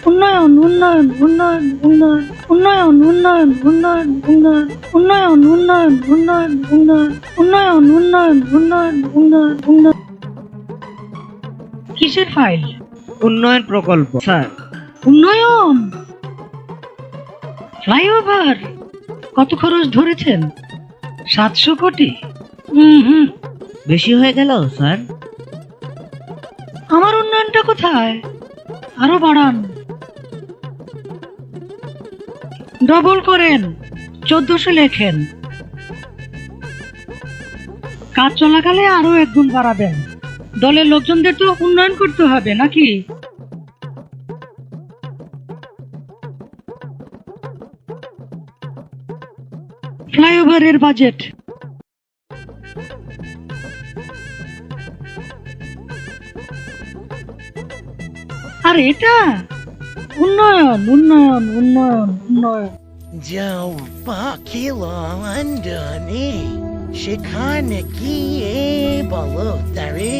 উন্নয়ন উন্নয়ন উন্নয়ন উন্নয়ন উন্নয়ন উন্নয়ন উন্নয়ন উন্নয়ন উন্নয়ন উন্নয়ন উন্নয়ন উন্নয়ন উন্নয়ন উন্নয়ন উন্নয়ন উন্নয়ন উন্নয়ন। কিসের ফাইল? উন্নয়ন প্রকল্প স্যার। উন্নয়ন ফ্লাইওভার কত খরচ ধরেছেন? 700 কোটি। হুম, বেশি হয়ে গেল স্যার। আমার উন্নয়নটা কোথায়? আরো বাড়ান, ডবল করেন, 1400 লেখেন। কাজ চলাকালে আরো 1 গুণ বাড়াবেন। দলের লোকজনদের তো উন্নয়ন করতে হবে নাকি? ফ্লাইওভারের বাজেট আর এটা উন্নয়ন উন্নয়ন উন্নয়ন উন্নয়ন। যাও বাকি লন্ডনে, সেখানে গিয়ে বলো তারে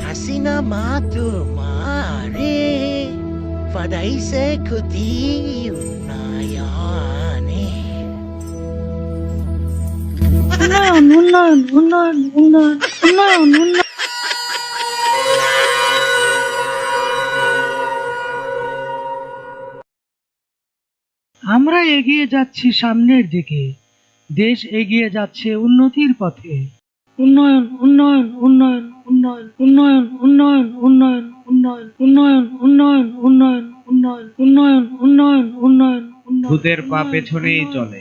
হাসিনা মা তোমারে ফাদাইছে খুদি উন্নয়নে। উন্নয়ন উন্নয়ন উন্নয়ন উন্নয়ন উন্নয়ন উন্নয়ন। আমরা এগিয়ে যাচ্ছি সামনের দিকে, দেশ এগিয়ে যাচ্ছে উন্নতির পথে। উন্নয়ন উন্নয়ন উন্নয়ন উন্নয়ন উন্নয়ন উন্নয়ন উন্নয়ন উন্নয়ন উন্নয়ন উন্নয়ন উন্নয়ন উন্নয়ন উন্নয়ন উন্নয়ন উন্নয়ন। ভূতের পা পেছনেই চলে,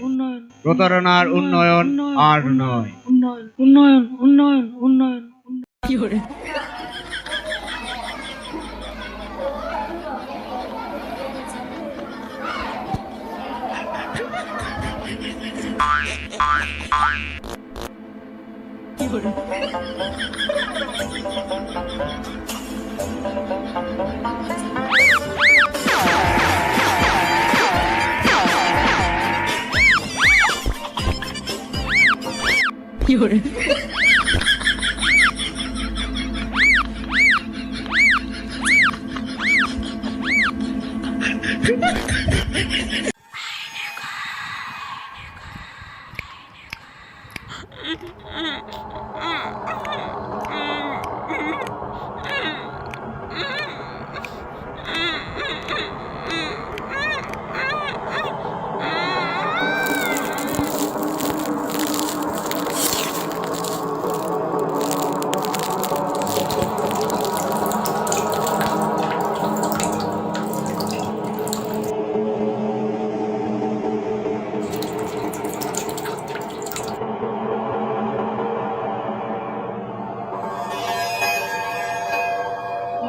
প্রতারণার উন্নয়ন আর নয়। উন্নয়ন উন্নয়ন উন্নয়ন উন্নয়ন উন্নয়ন।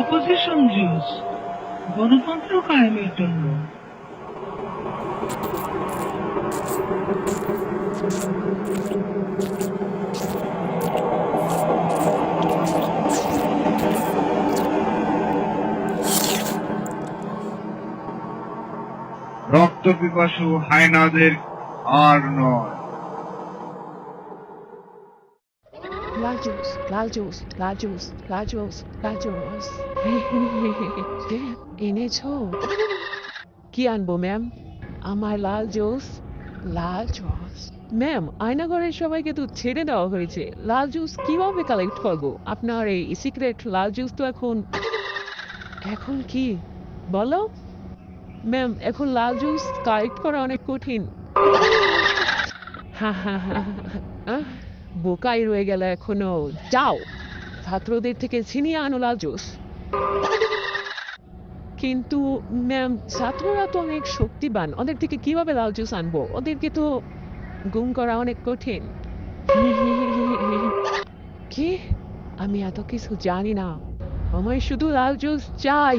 অপোজিশন জুস গণতন্ত্র কায়েমের জন্য। রক্ত পিপাসু হায়নাদের আর নয়। লাল জুস লাল জুস লাল জুস লাল জুস লাল জুস এনেছো? কি আনবো ম্যাম? আমার লাল জুস। লাল জুস ম্যাম, আয়নাঘরের সবাইকে তো ছেড়ে দেওয়া হয়েছে। লাল জুস কিভাবে কালেক্ট করবো? আপনার এই সিক্রেট লাল জুস তো এখন কি বলো ম্যাম? এখন লাল জুস কালেক্ট করা অনেক কঠিন। হা হা হা হা, বোকাই রয়ে গেল এখনো। যাও ছাত্রদের থেকে ছিনিয়ে আনো লাল জুস। কিন্তু ম্যাম, ছাত্ররা তো অনেক শক্তিবান, ওদের থেকে কিভাবে লাল জুস আনবো? ওদেরকে তো গুম করা অনেক কঠিন। কি? আমি এত কিছু জানি না, আমার শুধু লাল জুস চাই।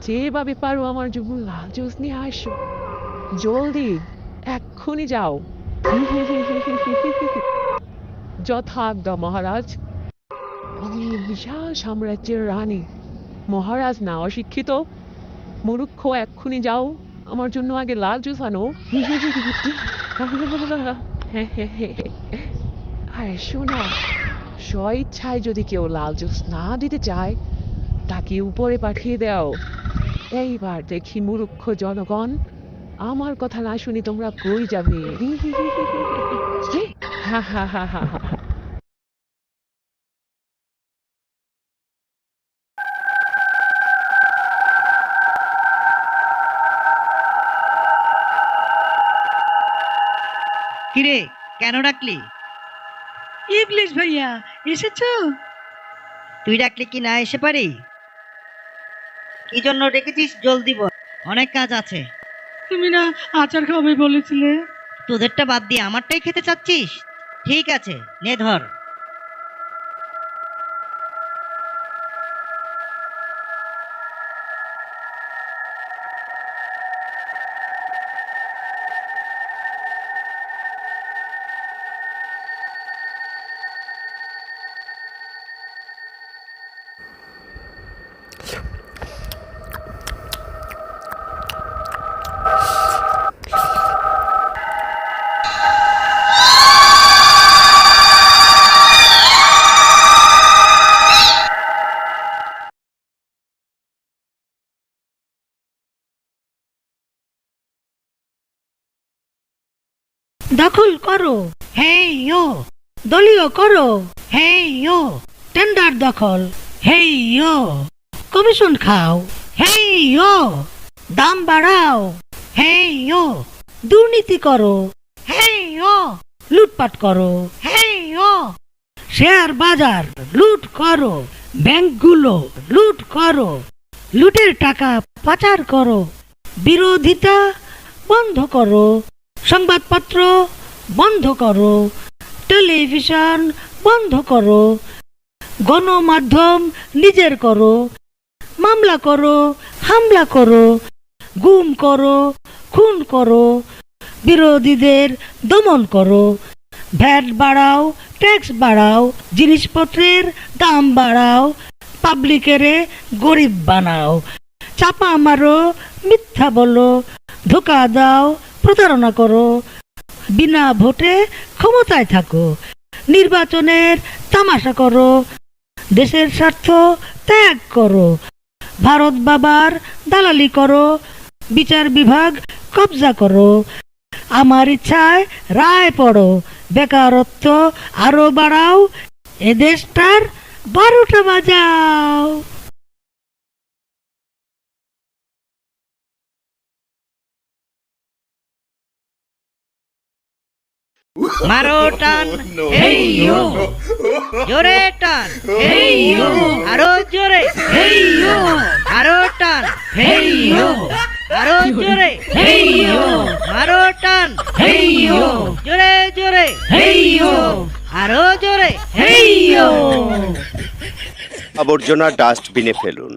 যেভাবে পারো আমার জন্য লাল জুস নিয়ে আসো, জলদি, এক্ষুনি যাও। যথাজ্ঞা মহারাজ। আমি বিশাল সাম্রাজ্যের রানী। মহারাজ না, অশিক্ষিত মূর্খ, এক্ষুনি যাও, আমার জন্য আগে লাল জুস আনো। আরে শোনো, স্বইচ্ছায় যদি কেউ লাল জুস না দিতে চায় তাকে উপরে পাঠিয়ে দাও। এইবার দেখি মূর্খ জনগণ, আমার কথা না শুনি তোমরা কই যাবে? হা হা হা হা হা। কিরে, কেন ডাকলি? ইবলিশ ভাইয়া এসেছো? তুই ডাকলি কি না এসে পারি? কি জন্য ডেকেছিস জলদি বল, অনেক কাজ আছে। তুমি না আচার খাবে বলেছিলে? তোদেরটা বাদ দিয়ে আমারটাই খেতে চাচ্ছিস? ঠিক আছে, নে ধর। দখল করো, হেই ইয়ো। দলীয় করো, হেই ইয়ো। টেন্ডার দখল, হেই ইয়ো। কমিশন খাও, হেই ইয়ো। দাম বাড়াও, হেই ইয়ো। দুর্নীতি করো, হেই ইয়ো। লুটপাট করো, হেই ইয়ো। শেয়ার বাজার লুট করো, ব্যাংকগুলো লুট করো, লুটের টাকা পাচার করো। বিরোধিতা বন্ধ করো, সংবাদপত্র বন্ধ করো, টেলিভিশন বন্ধ করো, গণমাধ্যম নিজের করো, মামলা করো, হামলা করো, গুম করো, খুন করো, বিরোধীদের দমন করো, ভ্যাট বাড়াও, ট্যাক্স বাড়াও, জিনিসপত্রের দাম বাড়াও, পাবলিকেরে গরিব বানাও, চাপা মারো, মিথ্যা বলো, ধোকা দাও, প্রতারণা করো, বিনা ভোটে ক্ষমতায় থাকো, নির্বাচনের তামাশা করো, দেশের স্বার্থ ত্যাগ করো, ভারত বাবার দালালি করো, বিচার বিভাগ কবজা করো, আমার ইচ্ছায় রায় পড়ো, বেকারত্ব আরো বাড়াও, এ দেশটার 12টা বাজাও। মারো টান, হেই ইয়ো। জোরে টান, হেই ইয়ো। আরো জোরে, হেই ইয়ো। আরো টান, হেই ইয়ো। আরো জোরে, হেই ইয়ো। মারো টান, হেই ইয়ো। জোরে জোরে, হেই ইয়ো। আরো জোরে, হেই ইয়ো। আবর্জনা ডাস্টবিনে ফেলুন।